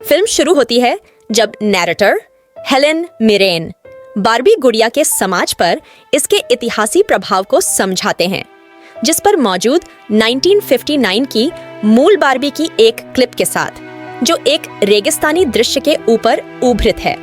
Film शुरू होती है जब नैरेटर हेलेन मिरेन बार्बी गुड़िया के समाज पर इसके इतिहासी प्रभाव को समझाते हैं, जिस पर मौजूद 1959 की मूल बार्बी की एक क्लिप के साथ, जो एक रेगिस्तानी दृश्य के ऊपर उभृत है।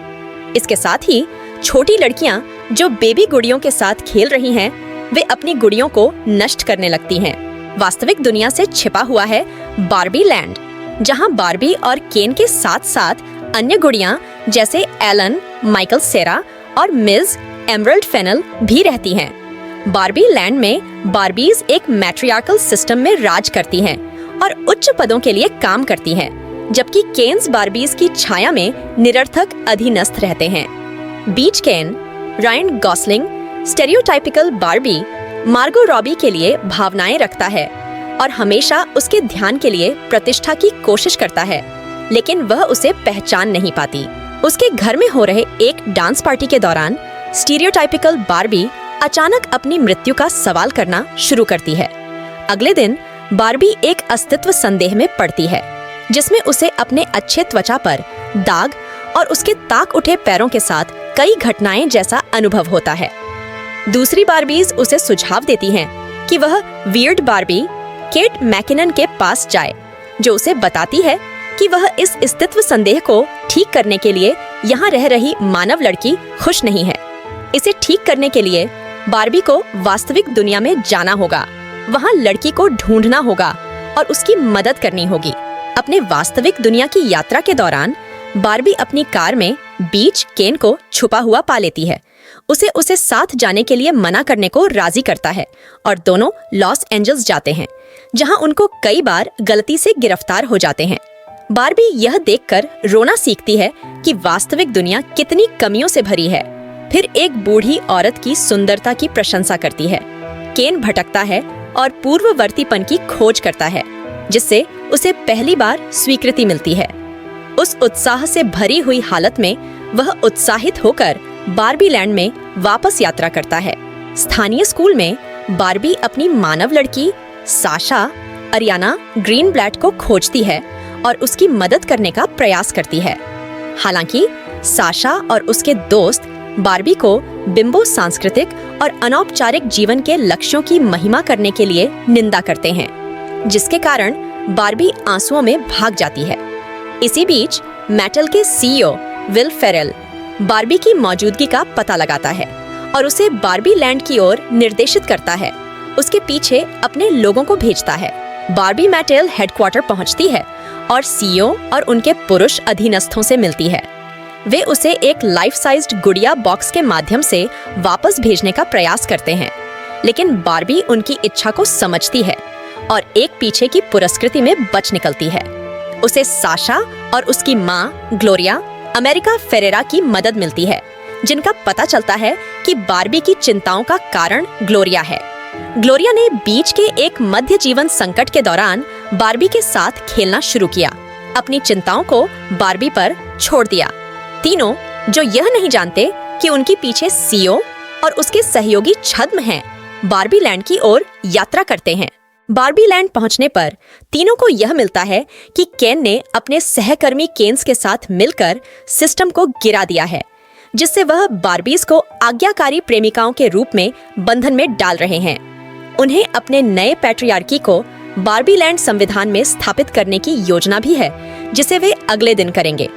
इसके साथ ही छोटी लड़कियां जो बेबी गुड़ियों के साथ खेल रही हैं, वे अपनी गुड़ियों को नष्ट करने लगती हैं। वास्तविक दुनिया से छिपा हुआ है बार्बी लैंड, जहां बार्बी और केन के साथ साथ अन्य गुड़ियां जैसे एलन, माइकल सेरा और मिस एमरल्ड फेनल भी रहती हैं। बार्बी लैंड में बार्बीज एक मैट्रियार्कल सिस्टम में राज करती हैं और उच्च पदों के लिए काम करती हैं, जबकि केन्स बार्बीज की छाया में निरर्थक अधीनस्थ रहते हैं। बीच केन, रायन गॉसलिंग, स्टेरियोटाइपिकल बार्बी मार्गो रॉबी के लिए भावनाएं रखता है और हमेशा उसके ध्यान के लिए प्रतिष्ठा की कोशिश करता है, लेकिन वह उसे पहचान नहीं पाती। उसके घर में हो रहे एक डांस पार्टी के दौरान स्टीरियोटाइपिकल बार्बी अचानक अपनी मृत्यु का सवाल करना शुरू करती है। अगले दिन बार्बी एक अस्तित्व संदेह में पड़ती है, जिसमें उसे अपने अच्छे त्वचा पर दाग और उसके ताक उठे पैरों के साथ कई घटनाएं जैसा अनुभव होता है। दूसरी बार्बीज उसे सुझाव देती हैं कि वह वियर्ड बार्बी केट मैकिनन के पास जाए, जो उसे बताती है कि वह इस अस्तित्व संदेह को ठीक करने के लिए यहाँ रह रही मानव लड़की खुश नहीं है। इसे ठीक करने के लिए बार्बी को वास्तविक दुनिया में जाना होगा, वहाँ लड़की को ढूंढना होगा और उसकी मदद करनी होगी। अपने वास्तविक दुनिया की यात्रा के दौरान बार्बी अपनी कार में बीच केन को छुपा हुआ पा लेती है। उसे साथ जाने के लिए मना करने को राजी करता है और दोनों लॉस एंजल्स जाते हैं, जहां उनको कई बार गलती से गिरफ्तार हो जाते हैं। बार्बी यह देखकर रोना सीखती है कि वास्तविक दुनिया कितनी कमियों से भरी है। फिर एक बूढ़ी औरत की सुंदरता की प्रशंसा करती है। केन भटकता है और पूर्ववर्तीपन की खोज करता है, जिससे उसे पहली बार स्वीकृति मिलती है। उस उत्साह से भरी हुई हालत में वह उत्साहित होकर बार्बी लैंड में वापस यात्रा करता है। स्थानीय स्कूल में बार्बी अपनी मानव लड़की साशा अरियाना ग्रीनब्लैट को खोजती है और उसकी मदद करने का प्रयास करती है। हालांकि साशा और उसके दोस्त बार्बी को बिंबो सांस्कृतिक और अनौपचारिक जीवन के लक्ष्यों की महिमा करने के लिए निंदा करते हैं, जिसके कारण बार्बी आंसुओं में भाग जाती है। इसी बीच मैटल के सीईओ विल फेरेल बार्बी की मौजूदगी का पता लगाता है और उसे बार्बी लैंड की ओर निर्देशित करता है। उसके पीछे अपने लोगों को भेजता है। बार्बी मैटेल हेडक्वार्टर पहुंचती है और सीईओ और उनके पुरुष अधीनस्थों से मिलती है। वे उसे एक लाइफ साइज्ड गुड़िया बॉक्स के माध्यम से वापस भेजने का प्रयास करते हैं, लेकिन बार्बी उनकी इच्छा को समझती है और एक पीछे की पुरस्कृति में बच निकलती है। उसे साशा और उसकी माँ ग्लोरिया अमेरिका फेरेरा की मदद मिलती है, जिनका पता चलता है कि बार्बी की चिंताओं का कारण ग्लोरिया है। ग्लोरिया ने बीच के एक मध्य जीवन संकट के दौरान बार्बी के साथ खेलना शुरू किया, अपनी चिंताओं को बार्बी पर छोड़ दिया। तीनों, जो यह नहीं जानते कि उनके पीछे सीईओ और उसके सहयोगी छद्म हैं, बार्बी लैंड की ओर यात्रा करते हैं। बार्बी लैंड पहुंचने पर तीनों को यह मिलता है कि केन ने अपने सहकर्मी केन्स के साथ मिलकर सिस्टम को गिरा दिया है, जिससे वह बार्बीज को आज्ञाकारी प्रेमिकाओं के रूप में बंधन में डाल रहे हैं। उन्हें अपने नए पैट्रियार्की को बार्बी लैंड संविधान में स्थापित करने की योजना भी है, जिसे वे अगले दिन करेंगे।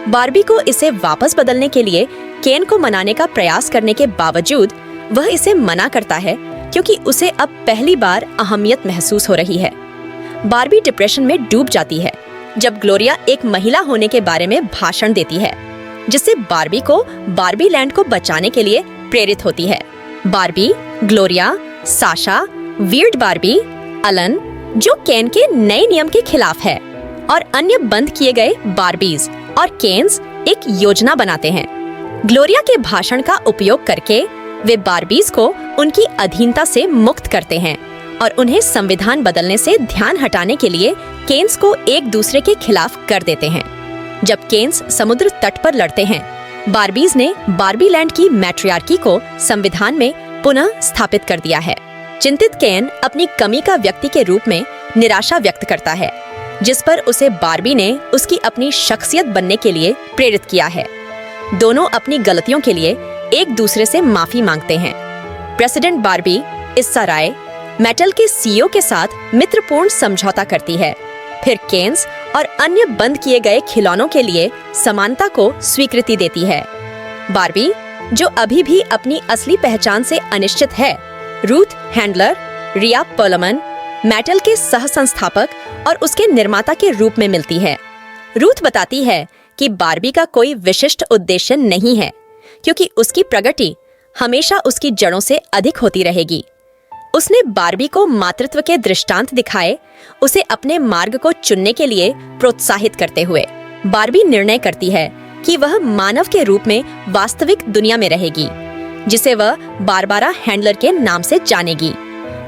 बार्बी को इसे वापस बदलने के लिए केन को मनाने का प्रयास करने के बावजूद वह इसे मना करता है, क्योंकि उसे अब पहली बार अहमियत महसूस हो रही है। बार्बी डिप्रेशन में डूब जाती है जब ग्लोरिया एक महिला होने के बारे में भाषण देती है, जिससे बार्बी को बार्बी लैंड को बचाने के लिए प्रेरित होती है। Barbie, Gloria, Sasha, weird Barbie, Alan, जो केन के नए नियम के खिलाफ है, और अन्य बंद किए गए बार्बीज और केन्स एक योजना बनाते हैं। ग्लोरिया के भाषण का उपयोग करके वे बार्बीज को उनकी अधीनता से मुक्त करते हैं और उन्हें संविधान बदलने से ध्यान हटाने के लिए केन्स को एक दूसरे के खिलाफ कर देते हैं। जब केन्स समुद्र तट पर लड़ते हैं, बार्बीज ने बार्बी लैंड की मैट्रियार्की को संविधान में पुनः स्थापित कर दिया है। चिंतित केन अपनी कमी का व्यक्ति के रूप में निराशा व्यक्त करता है। जिस पर उसे बार्बी ने उसकी अपनी शख्सियत बनने के लिए प्रेरित किया है। दोनों अपनी गलतियों के लिए एक दूसरे से माफी मांगते हैं। प्रेसिडेंट बार्बी इस्सा राय मेटल के सीईओ के साथ मित्रपूर्ण समझौता करती है, फिर केन्स और अन्य बंद किए गए खिलौनों के लिए समानता को स्वीकृति देती है। बार्बी, जो अभी भी अपनी असली पहचान से अनिश्चित है, रूथ हैंडलर, रिया पर्लमन, मेटल के सह संस्थापक और उसके निर्माता के रूप में मिलती है। रूथ बताती है कि बार्बी का कोई विशिष्ट उद्देश्य नहीं है, क्योंकि उसकी प्रगति हमेशा उसकी जड़ों से अधिक होती रहेगी। उसने बार्बी को मातृत्व के दृष्टांत दिखाए, उसे अपने मार्ग को चुनने के लिए प्रोत्साहित करते हुए। बार्बी निर्णय करती है कि वह मानव के रूप में वास्तविक दुनिया में रहेगी, जिसे वह बारबारा हैंडलर के नाम से जानेगी।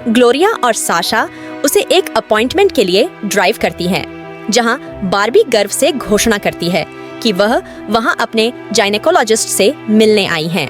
ग्लोरिया और साशा उसे एक अपॉइंटमेंट के लिए ड्राइव करती हैं, जहां बार्बी गर्व से घोषणा करती है कि वह वहां अपने गायनेकोलॉजिस्ट से मिलने आई हैं।